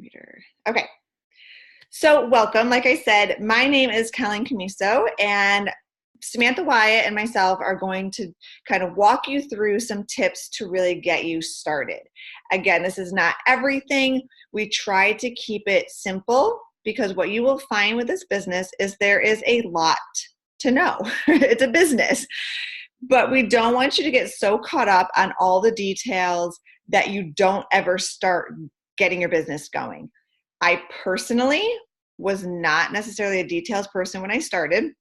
Reader. Okay. So welcome. Like I said, my name is Colleen Camiso, and Samantha Wyatt and myself are going to kind of walk you through some tips to really get you started. Again, this is not everything. We try to keep it simple because what you will find with this business is there is a lot to know. It's a business. But we don't want you to get so caught up on all the details that you don't ever start getting your business going. I personally was not necessarily a details person when I started.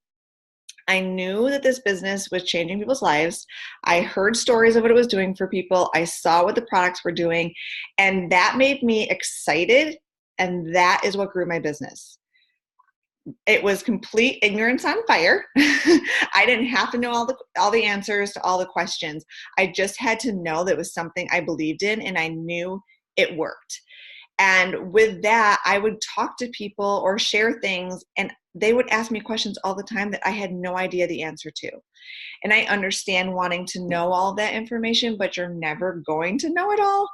I knew that this business was changing people's lives. I heard stories of what it was doing for people. I saw what the products were doing, and that made me excited, and that is what grew my business. It was complete ignorance on fire. I didn't have to know all the answers to all the questions. I just had to know that it was something I believed in, and I knew it worked. And with that, I would talk to people or share things, and they would ask me questions all the time that I had no idea the answer to. And I understand wanting to know all that information, but you're never going to know it all.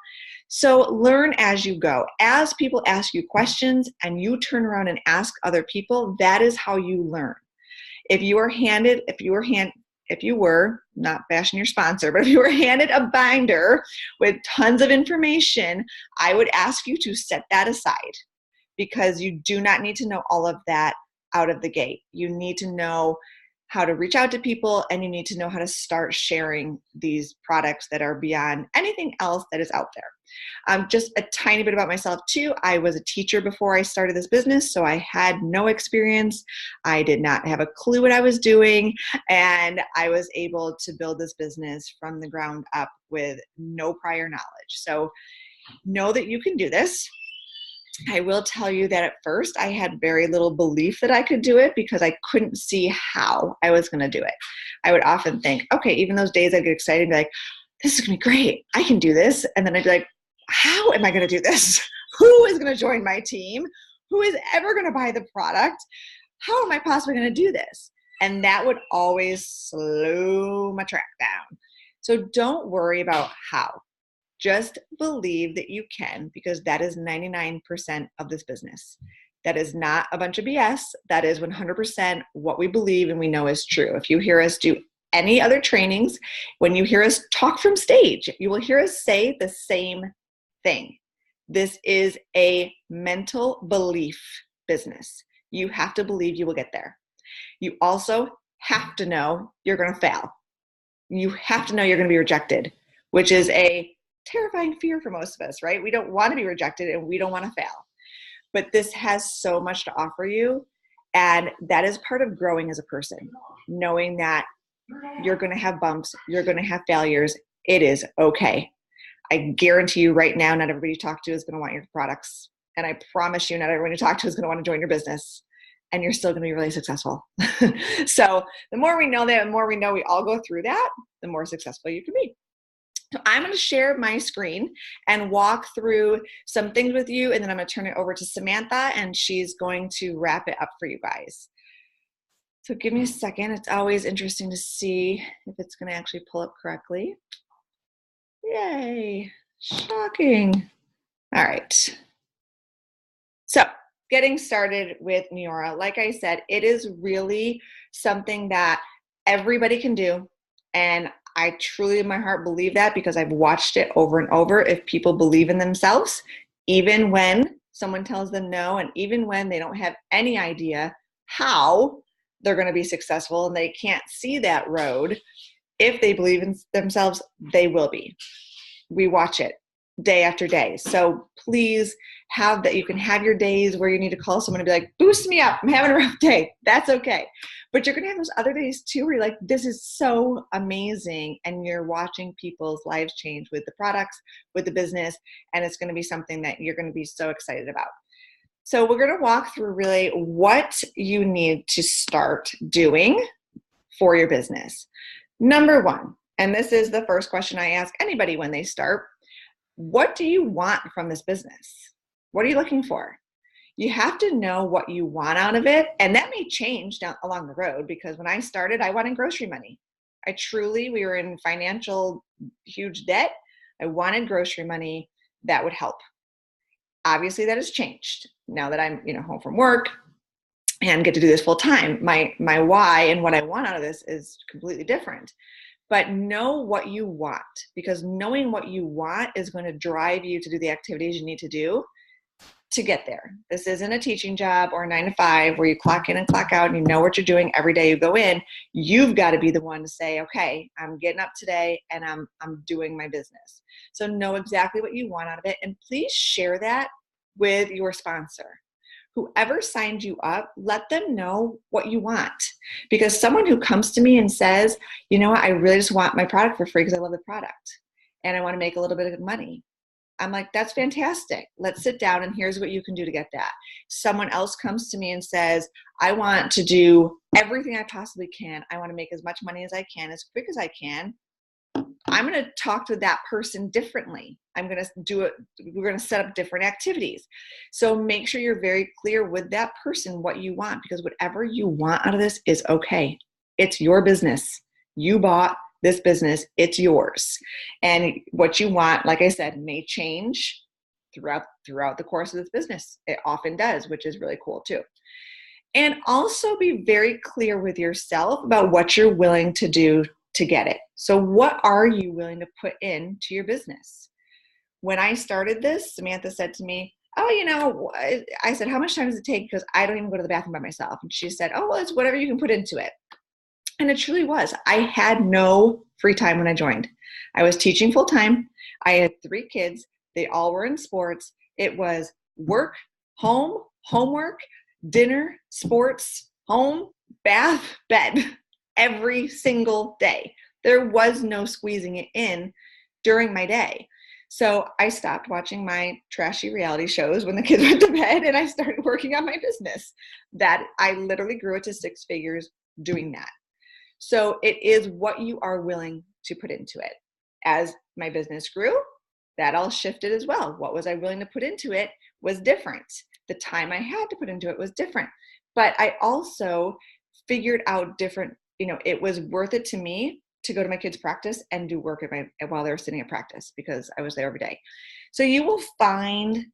So learn as you go. As people ask you questions and you turn around and ask other people, that is how you learn. If you were, not bashing your sponsor, but if you were handed a binder with tons of information, I would ask you to set that aside because you do not need to know all of that out of the gate. You need to know how to reach out to people, and you need to know how to start sharing these products that are beyond anything else that is out there. Just a tiny bit about myself too. I was a teacher before I started this business, so I had no experience. I did not have a clue what I was doing, and I was able to build this business from the ground up with no prior knowledge. So know that you can do this. I will tell you that at first I had very little belief that I could do it because I couldn't see how I was going to do it. I would often think, okay, even those days I'd get excited and be like, this is going to be great. I can do this. And then I'd be like, how am I going to do this? Who is going to join my team? Who is ever going to buy the product? How am I possibly going to do this? And that would always slow my track down. So don't worry about how. Just believe that you can, because that is 99% of this business. That is not a bunch of BS. That is 100% what we believe and we know is true. If you hear us do any other trainings, when you hear us talk from stage, you will hear us say the same thing. This is a mental belief business. You have to believe you will get there. You also have to know you're going to fail. You have to know you're going to be rejected, which is a terrifying fear for most of us, right? We don't want to be rejected and we don't want to fail. But this has so much to offer you. And that is part of growing as a person, knowing that you're going to have bumps, you're going to have failures. It is okay. I guarantee you right now, not everybody you talk to is going to want your products. And I promise you, not everyone you talk to is going to want to join your business. And you're still going to be really successful. So the more we know that, the more we know we all go through that, the more successful you can be. So I'm going to share my screen and walk through some things with you, and then I'm going to turn it over to Samantha, and she's going to wrap it up for you guys. So give me a second. It's always interesting to see if it's going to actually pull up correctly. Yay, shocking. All right. So getting started with Neora, like I said, it is really something that everybody can do, and I truly in my heart believe that because I've watched it over and over. If people believe in themselves, even when someone tells them no, and even when they don't have any idea how they're going to be successful and they can't see that road, if they believe in themselves, they will be. We watch it day after day. So please have that. You can have your days where you need to call someone and be like, boost me up. I'm having a rough day. That's okay. But you're going to have those other days too where you're like, this is so amazing. And you're watching people's lives change with the products, with the business. And it's going to be something that you're going to be so excited about. So we're going to walk through really what you need to start doing for your business. Number one, and this is the first question I ask anybody when they start, what do you want from this business? What are you looking for? You have to know what you want out of it, and that may change down along the road, because when I started, I wanted grocery money. We were in financial huge debt. I wanted grocery money that would help. Obviously that has changed now that I'm, home from work and get to do this full time. My why and what I want out of this is completely different. But know what you want, because knowing what you want is going to drive you to do the activities you need to do to get there. This isn't a teaching job or a 9 to 5 where you clock in and clock out and you know what you're doing every day you go in. You've got to be the one to say, okay, I'm getting up today and I'm doing my business. So know exactly what you want out of it, and please share that with your sponsor. Whoever signed you up, let them know what you want. Because someone who comes to me and says, I really just want my product for free because I love the product and I want to make a little bit of money, I'm like, that's fantastic. Let's sit down and here's what you can do to get that. Someone else comes to me and says, I want to do everything I possibly can. I want to make as much money as I can, as quick as I can. I'm going to talk to that person differently. I'm going to do it. We're going to set up different activities. So make sure you're very clear with that person what you want, because whatever you want out of this is okay. It's your business. You bought this business. It's yours. And what you want, like I said, may change throughout the course of this business. It often does, which is really cool too. And also be very clear with yourself about what you're willing to do to get it. So what are you willing to put into your business? When I started this, Samantha said to me, I said, how much time does it take? Because I don't even go to the bathroom by myself. And she said, well, it's whatever you can put into it. And it truly was. I had no free time when I joined. I was teaching full time. I had 3 kids. They all were in sports. It was work, home, homework, dinner, sports, home, bath, bed, every single day. There was no squeezing it in during my day. So I stopped watching my trashy reality shows when the kids went to bed, and I started working on my business. That I literally grew it to 6 figures doing that. So it is what you are willing to put into it. As my business grew, that all shifted as well. What was I willing to put into it was different. The time I had to put into it was different. But I also figured out different, it was worth it to me to go to my kids' practice and do work while they were sitting at practice, because I was there every day. So you will find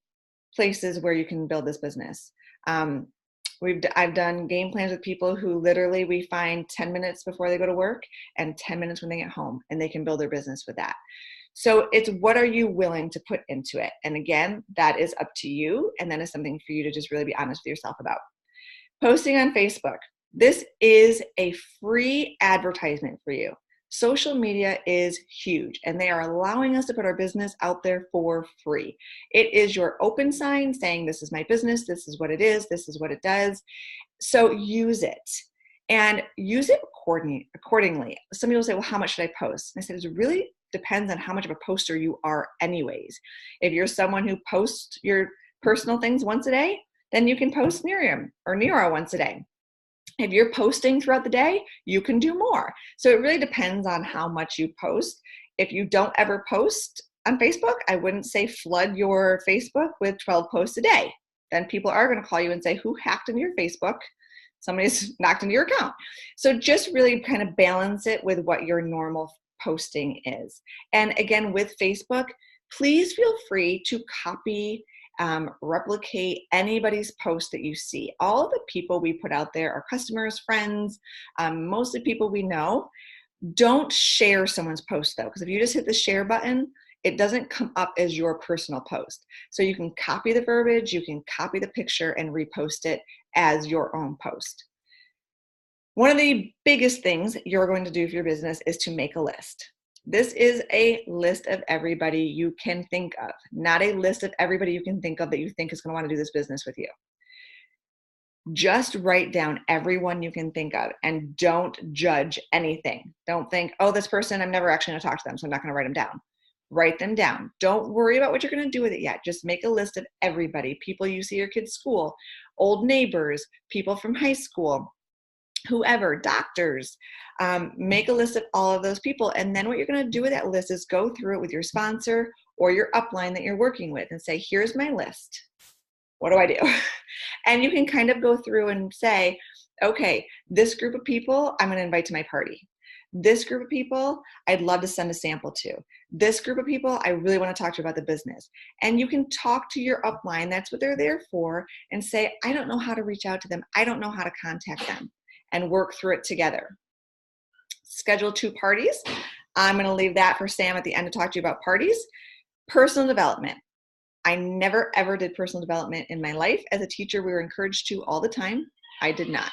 places where you can build this business. I've done game plans with people who literally we find 10 minutes before they go to work and 10 minutes when they get home, and they can build their business with that. So it's what are you willing to put into it? And again, that is up to you. And then it's something for you to just really be honest with yourself about. Posting on Facebook. This is a free advertisement for you. Social media is huge, and they are allowing us to put our business out there for free. It is your open sign saying, this is my business, this is what it is, this is what it does. So use it, and use it accordingly. Some people say, well, how much should I post? And I said, it really depends on how much of a poster you are anyways. If you're someone who posts your personal things once a day, then you can post Miriam or Nero once a day. If you're posting throughout the day, you can do more. So it really depends on how much you post. If you don't ever post on Facebook, I wouldn't say flood your Facebook with 12 posts a day. Then people are going to call you and say, who hacked into your Facebook? Somebody's knocked into your account. So just really kind of balance it with what your normal posting is. And again, with Facebook, please feel free to copy, replicate anybody's post that you see. All the people we put out there are customers, friends, mostly people we know. Don't share someone's post though, because if you just hit the share button, it doesn't come up as your personal post. So you can copy the verbiage, you can copy the picture and repost it as your own post. One of the biggest things you're going to do for your business is to make a list. This is a list of everybody you can think of, not a list of everybody you can think of that you think is going to want to do this business with you. Just write down everyone you can think of and don't judge anything. Don't think, oh, this person, I'm never actually going to talk to them, so I'm not going to write them down. Write them down. Don't worry about what you're going to do with it yet. Just make a list of everybody, people you see at your kids' school, old neighbors, people from high school, whoever, doctors. Make a list of all of those people. And then what you're going to do with that list is go through it with your sponsor or your upline that you're working with and say, here's my list. What do I do? And you can kind of go through and say, okay, this group of people I'm going to invite to my party. This group of people, I'd love to send a sample to. This group of people, I really want to talk to you about the business. And you can talk to your upline. That's what they're there for. And say, I don't know how to reach out to them. I don't know how to contact them, and work through it together. Schedule 2 parties. I'm going to leave that for Sam at the end to talk to you about parties. Personal development. I never ever did personal development in my life. As a teacher, we were encouraged to all the time. I did not.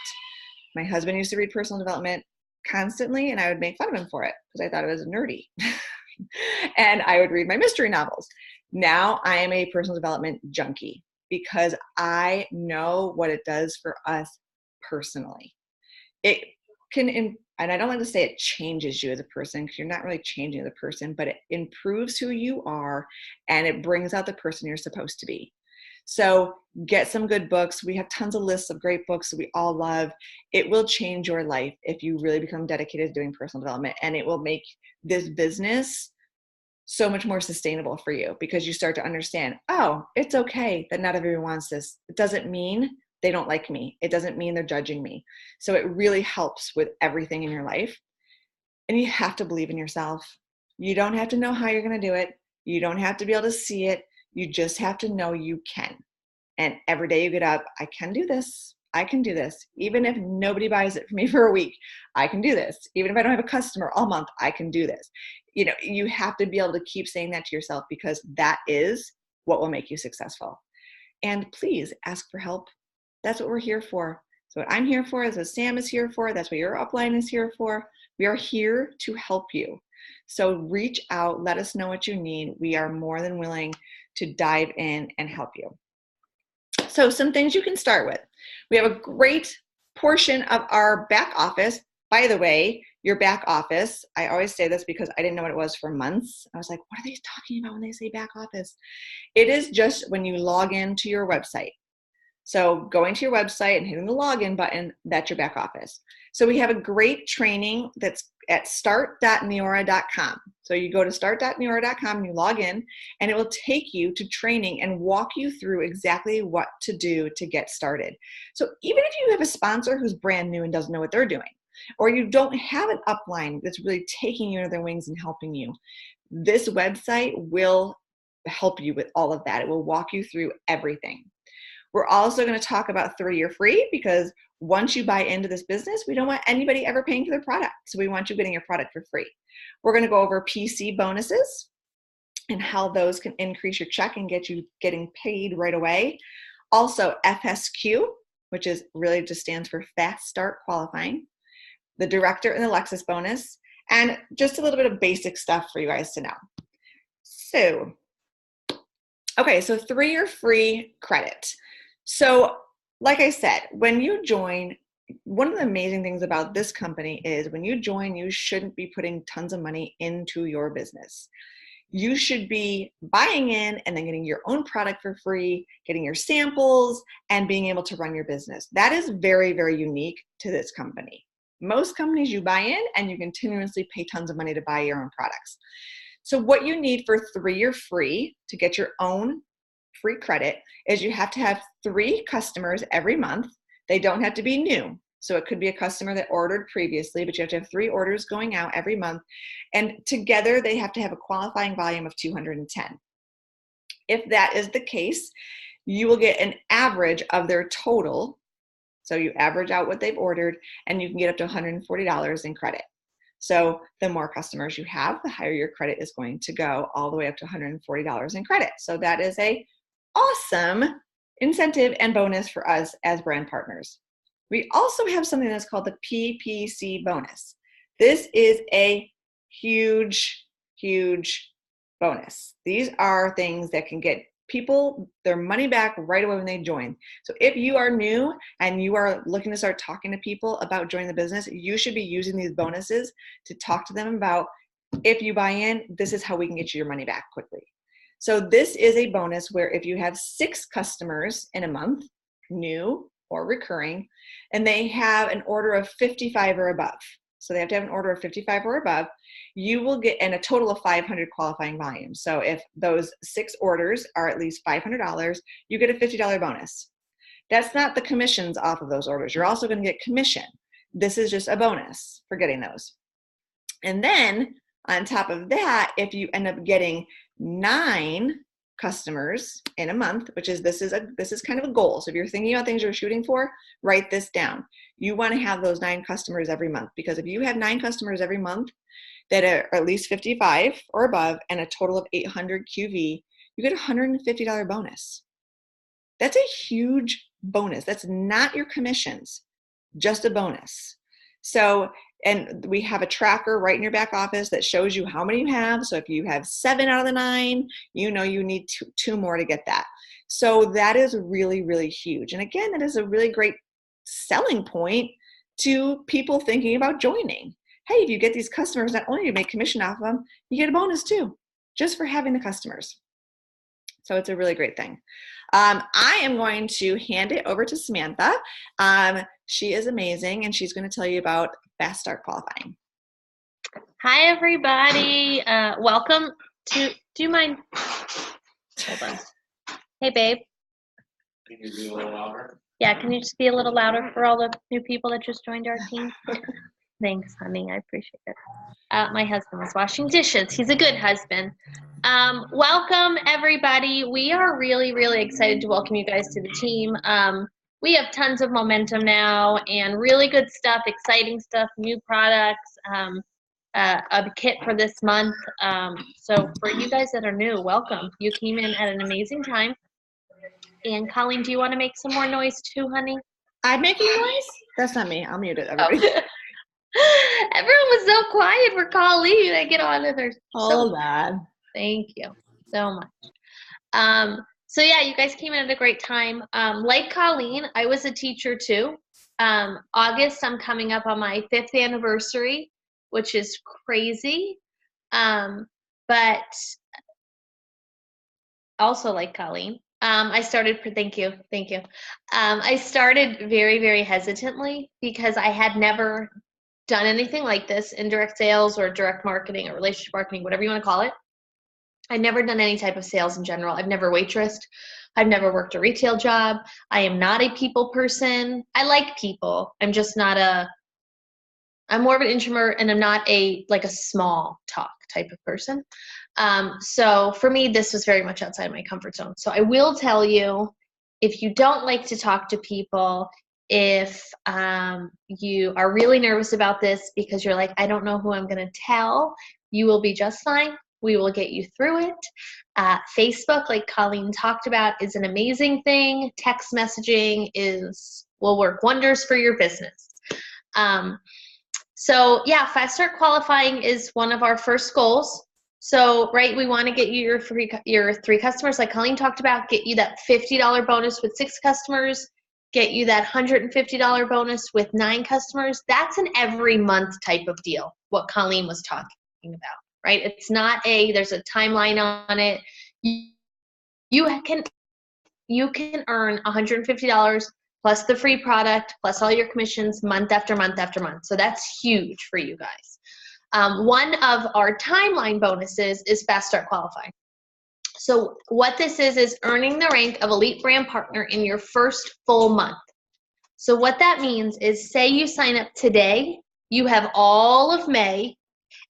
My husband used to read personal development constantly, and I would make fun of him for it because I thought it was nerdy. And I would read my mystery novels. Now I am a personal development junkie because I know what it does for us personally. It can, and I don't like to say it changes you as a person, because you're not really changing as a person, but it improves who you are, and it brings out the person you're supposed to be. So get some good books. We have tons of lists of great books that we all love. It will change your life if you really become dedicated to doing personal development, and it will make this business so much more sustainable for you, because you start to understand, oh, it's okay that not everyone wants this. It doesn't mean they don't like me. It doesn't mean they're judging me. So it really helps with everything in your life. And you have to believe in yourself. You don't have to know how you're going to do it. You don't have to be able to see it. You just have to know you can. And every day you get up, I can do this. I can do this. Even if nobody buys it for me for a week, I can do this. Even if I don't have a customer all month, I can do this. You know, you have to be able to keep saying that to yourself, because that is what will make you successful. And please ask for help. That's what we're here for. So what I'm here for is what Sam is here for. That's what your upline is here for. We are here to help you. So reach out, let us know what you need. We are more than willing to dive in and help you. So some things you can start with. We have a great portion of our back office. By the way, your back office, I always say this because I didn't know what it was for months. I was like, what are they talking about when they say back office? It is just when you log into your website. So going to your website and hitting the login button, that's your back office. So we have a great training that's at start.neora.com. So you go to start.neora.com and you log in, and it will take you to training and walk you through exactly what to do to get started. So even if you have a sponsor who's brand new and doesn't know what they're doing, or you don't have an upline that's really taking you under their wings and helping you, this website will help you with all of that. It will walk you through everything. We're also going to talk about 3-year free, because once you buy into this business, we don't want anybody ever paying for their product. So we want you getting your product for free. We're going to go over PC bonuses and how those can increase your check and get you getting paid right away. Also FSQ, which is really just stands for Fast Start Qualifying, the Director and the Lexus bonus, and just a little bit of basic stuff for you guys to know. So, okay, so 3-year free credit. So like I said, when you join, one of the amazing things about this company is when you join, you shouldn't be putting tons of money into your business. You should be buying in and then getting your own product for free, getting your samples, and being able to run your business. That is very, very unique to this company. Most companies, you buy in and you continuously pay tons of money to buy your own products. So what you need for 3-year free to get your own free credit is you have to have 3 customers every month. They don't have to be new. So it could be a customer that ordered previously, but you have to have 3 orders going out every month. And together they have to have a qualifying volume of 210. If that is the case, you will get an average of their total. So you average out what they've ordered, and you can get up to $140 in credit. So the more customers you have, the higher your credit is going to go, all the way up to $140 in credit. So that is a awesome incentive and bonus for us as brand partners. We also have something that's called the PPC bonus. This is a huge, huge bonus. These are things that can get people their money back right away when they join. So if you are new and you are looking to start talking to people about joining the business, you should be using these bonuses to talk to them about, if you buy in, this is how we can get you your money back quickly. So this is a bonus where if you have 6 customers in a month, new or recurring, and they have an order of 55 or above, so they have to have an order of 55 or above, you will get, and a total of 500 qualifying volume. So if those 6 orders are at least $500, you get a $50 bonus. That's not the commissions off of those orders. You're also going to get commission. This is just a bonus for getting those. And then on top of that, if you end up getting 9 customers in a month, which is this is kind of a goal. So if you're thinking about things you're shooting for, write this down. You want to have those 9 customers every month, because if you have 9 customers every month that are at least 55 or above and a total of 800 QV, you get a $150 bonus. That's a huge bonus. That's not your commissions, just a bonus. So, and we have a tracker right in your back office that shows you how many you have. So if you have 7 out of the 9, you know you need two more to get that. So that is really, really huge. And again, that is a really great selling point to people thinking about joining. Hey, if you get these customers, not only do you make commission off of them, you get a bonus too, just for having the customers. So it's a really great thing. I am going to hand it over to Samantha. She is amazing, and she's going to tell you about Fast Start Qualifying. Hi, everybody. Welcome to, do you mind? Hold on. Hey, babe. Can you be a little louder? Yeah, can you just be a little louder for all the new people that just joined our team? Thanks, honey. I appreciate it. My husband was washing dishes. He's a good husband. Welcome, everybody. We are really, really excited to welcome you guys to the team. We have tons of momentum now and really good stuff, exciting stuff, new products, a kit for this month. So for you guys that are new, welcome. You came in at an amazing time. And Colleen, do you want to make some more noise too, honey? I'm making noise? That's not me. I'll mute it, everybody. Oh. Everyone was so quiet for Colleen. I get on to her. Hold on. Thank you so much. So yeah, you guys came in at a great time. Like Colleen, I was a teacher too. August, I'm coming up on my 5th anniversary, which is crazy. But also like Colleen, I started, thank you. I started very, very hesitantly because I had never done anything like this in direct sales or direct marketing or relationship marketing, whatever you want to call it. I've never done any type of sales in general. I've never waitressed. I've never worked a retail job. I am not a people person. I like people. I'm just not I'm more of an introvert, and I'm not like a small talk type of person. So for me, this was very much outside my comfort zone. So I will tell you, if you don't like to talk to people, if you are really nervous about this because you're like, I don't know who I'm going to tell, you will be just fine. We will get you through it. Facebook, like Colleen talked about, is an amazing thing. Text messaging will work wonders for your business. So yeah, Fast Start Qualifying is one of our first goals. So, right, we want to get you your 3 customers, like Colleen talked about, get you that $50 bonus with 6 customers, get you that $150 bonus with 9 customers. That's an every month type of deal, what Colleen was talking about, right? It's not there's a timeline on it. You can earn $150 plus the free product, plus all your commissions month after month after month. So that's huge for you guys. One of our timeline bonuses is Fast Start Qualifying. So what this is earning the rank of Elite Brand Partner in your first full month. So what that means is, say you sign up today, you have all of May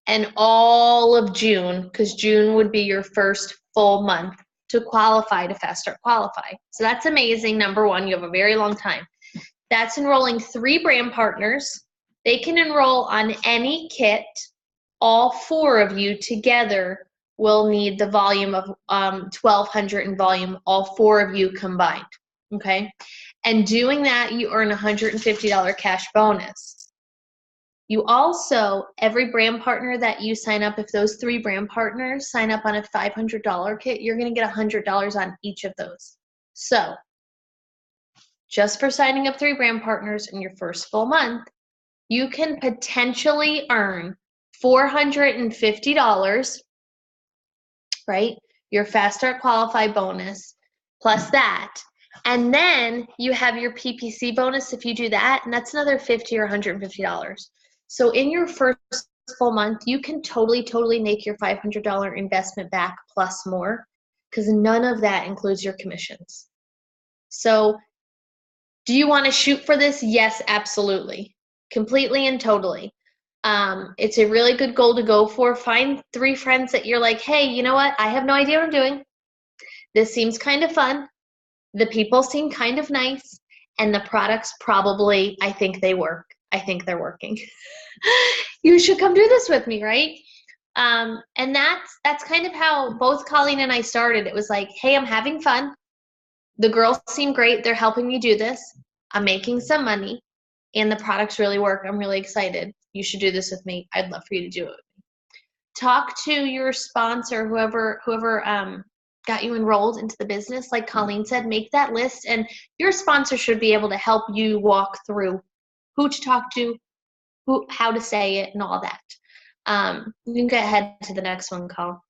and all of June, because June would be your first full month to qualify to Fast Start Qualify. So that's amazing. Number one, you have a very long time. That's enrolling 3 brand partners. They can enroll on any kit. All 4 of you together will need the volume of 1,200 in volume, all 4 of you combined, okay? And doing that, you earn a $150 cash bonus. You also, every brand partner that you sign up, if those 3 brand partners sign up on a $500 kit, you're gonna get $100 on each of those. So, just for signing up 3 brand partners in your first full month, you can potentially earn $450, right? Your Fast Start Qualify bonus plus that. And then you have your PPC bonus if you do that, and that's another $50 or $150. So in your first full month, you can totally make your $500 investment back plus more, because none of that includes your commissions. So do you want to shoot for this? Yes, absolutely. Completely and totally. It's a really good goal to go for. Find 3 friends that you're like, hey, you know what? I have no idea what I'm doing. This seems kind of fun. The people seem kind of nice. And the products probably, I think they work. I think they're working. You should come do this with me, right? And that's kind of how both Colleen and I started. It was like, hey, I'm having fun. The girls seem great. They're helping me do this. I'm making some money. And the products really work. I'm really excited. You should do this with me. I'd love for you to do it with me. Talk to your sponsor, whoever got you enrolled into the business. Like Colleen said, make that list, and your sponsor should be able to help you walk through who to talk to, how to say it, and all that. You can get ahead to the next one, Col.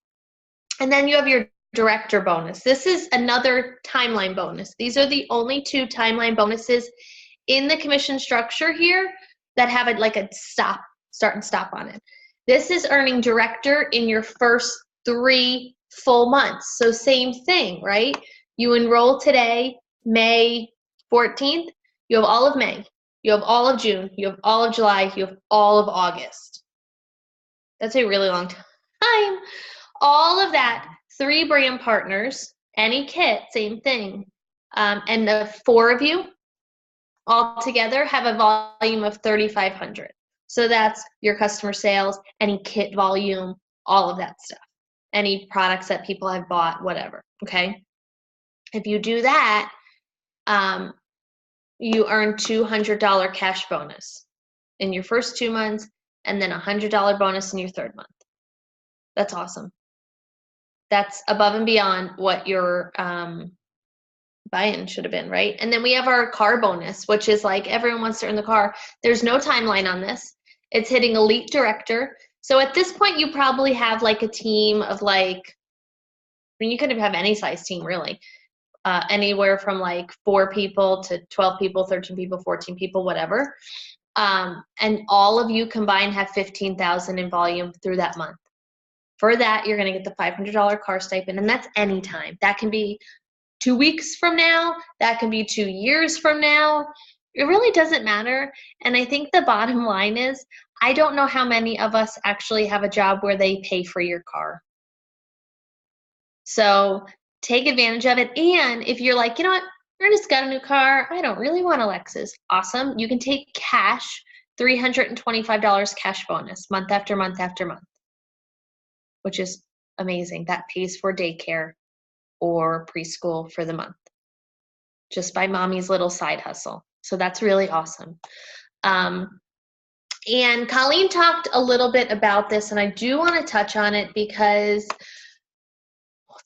And then you have your director bonus. This is another timeline bonus. These are the only 2 timeline bonuses in the commission structure here that have a start and stop on it. This is earning director in your first 3 full months. So same thing, right? You enroll today, May 14th. You have all of May. You have all of June. You have all of July. You have all of August. That's a really long time. All of that, 3 brand partners, any kit, same thing. And the 4 of you all together have a volume of 3,500. So that's your customer sales, any kit volume, all of that stuff. Any products that people have bought, whatever, okay? If you do that, you earn $200 cash bonus in your first 2 months, and then $100 bonus in your 3rd month. That's awesome. That's above and beyond what your buy-in should have been, right? And then we have our car bonus, which is like everyone wants to earn the car. There's no timeline on this. It's hitting elite director. So at this point, you probably have like a team of you could have any size team really, anywhere from like 4 people to 12 people, 13 people, 14 people, whatever. And all of you combined have 15,000 in volume through that month. For that, you're going to get the $500 car stipend, and that's anytime. That can be 2 weeks from now. That can be 2 years from now. It really doesn't matter. And I think the bottom line is, I don't know how many of us actually have a job where they pay for your car. So take advantage of it. And if you're like, you know what, I just got a new car. I don't really want a Lexus. Awesome. You can take cash, $325 cash bonus month after month after month, which is amazing. That pays for daycare or preschool for the month just by mommy's little side hustle. So that's really awesome. And Colleen talked a little bit about this, and I do want to touch on it because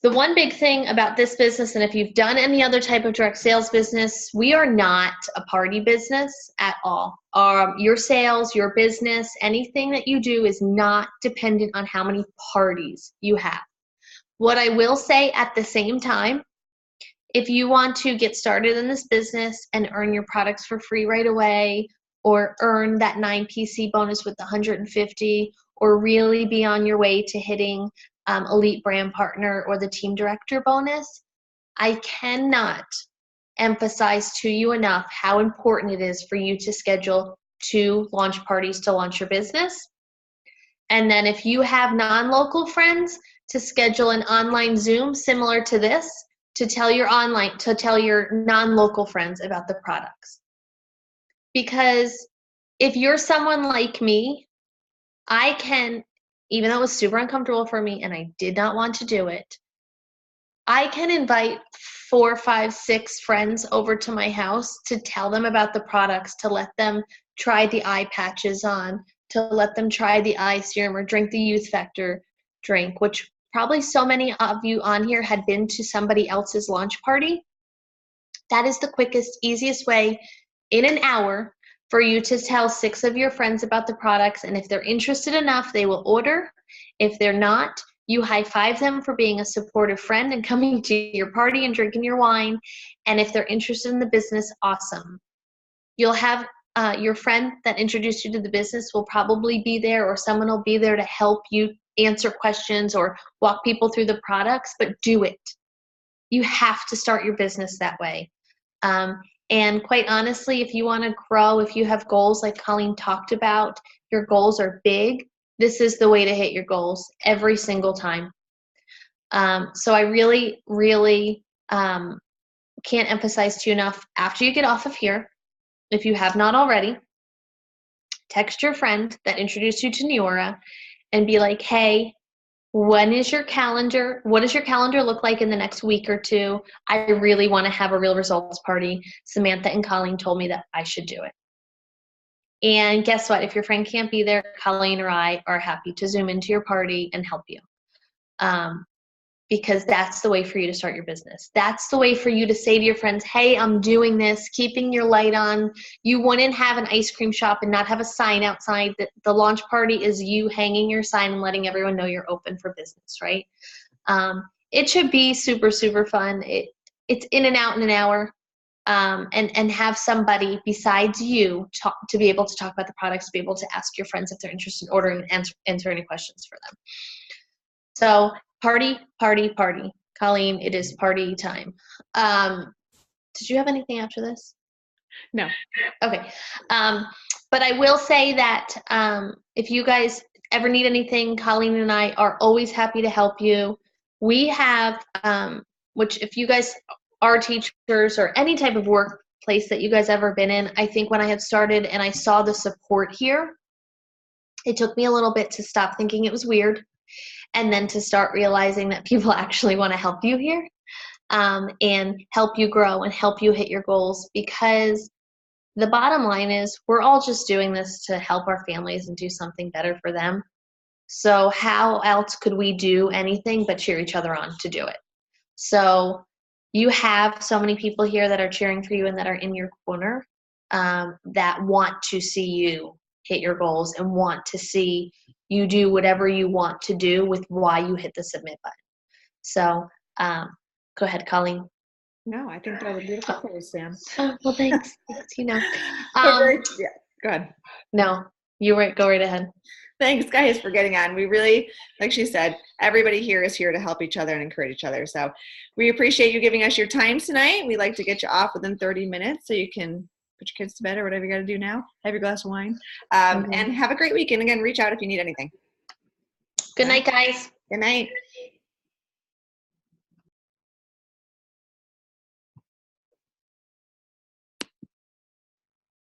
the one big thing about this business, and if you've done any other type of direct sales business, we are not a party business at all. Your sales, your business, anything that you do is not dependent on how many parties you have. What I will say at the same time, if you want to get started in this business and earn your products for free right away, or earn that 9 PC bonus with the 150, or really be on your way to hitting elite brand partner or the team director bonus, I cannot emphasize to you enough how important it is for you to schedule 2 launch parties to launch your business. And then if you have non-local friends, to schedule an online Zoom similar to this to tell your non-local friends about the products. Because if you're someone like me, I can, even though it was super uncomfortable for me and I did not want to do it, I can invite 4, 5, 6 friends over to my house to tell them about the products, to let them try the eye patches on, to let them try the eye serum or drink the Youth Factor drink, which probably so many of you on here had been to somebody else's launch party. That is the quickest, easiest way in an hour for you to tell 6 of your friends about the products. And if they're interested enough, they will order. If they're not, you high-five them for being a supportive friend and coming to your party and drinking your wine. And if they're interested in the business, awesome. You'll have your friend that introduced you to the business will probably be there, or someone will be there to help you answer questions or walk people through the products, but do it. You have to start your business that way. And quite honestly, if you want to grow, if you have goals like Colleen talked about, your goals are big, this is the way to hit your goals every single time. So I really, really can't emphasize to you enough, after you get off of here, if you have not already, text your friend that introduced you to Neora and be like, hey, what does your calendar look like in the next week or two? I really want to have a real results party. Samantha and Colleen told me that I should do it. And guess what? If your friend can't be there, Colleen or I are happy to Zoom into your party and help you. Because that's the way for you to start your business. That's the way for you to say to your friends, hey, I'm doing this, keeping your light on. You wouldn't have an ice cream shop and not have a sign outside. That the launch party is you hanging your sign and letting everyone know you're open for business, right? It should be super, super fun. It's in and out in an hour. And have somebody besides you to be able to talk about the products, to be able to ask your friends if they're interested in ordering and answer any questions for them. So party, party, party. Colleen, it is party time. Did you have anything after this? No. Okay. But I will say that if you guys ever need anything, Colleen and I are always happy to help you. We have, which if you guys are teachers or any type of workplace that you guys ever been in, I think when I had started and I saw the support here, it took me a little bit to stop thinking it was weird and then to start realizing that people actually want to help you here and help you grow and help you hit your goals, because the bottom line is we're all just doing this to help our families and do something better for them. So how else could we do anything but cheer each other on to do it? So you have so many people here that are cheering for you and that are in your corner that want to see you hit your goals and want to see you do whatever you want to do with why you hit the submit button. So go ahead, Colleen. No, I think that was a beautiful close, Sam. Oh, well, thanks. Thanks, you know. Yeah, go ahead. No, go right ahead. Thanks, guys, for getting on. We really, like she said, everybody here is here to help each other and encourage each other. So we appreciate you giving us your time tonight. We like to get you off within 30 minutes so you can put your kids to bed or whatever you got to do now. Have your glass of wine. And have a great weekend. Again, reach out if you need anything. Good night, guys. Good night.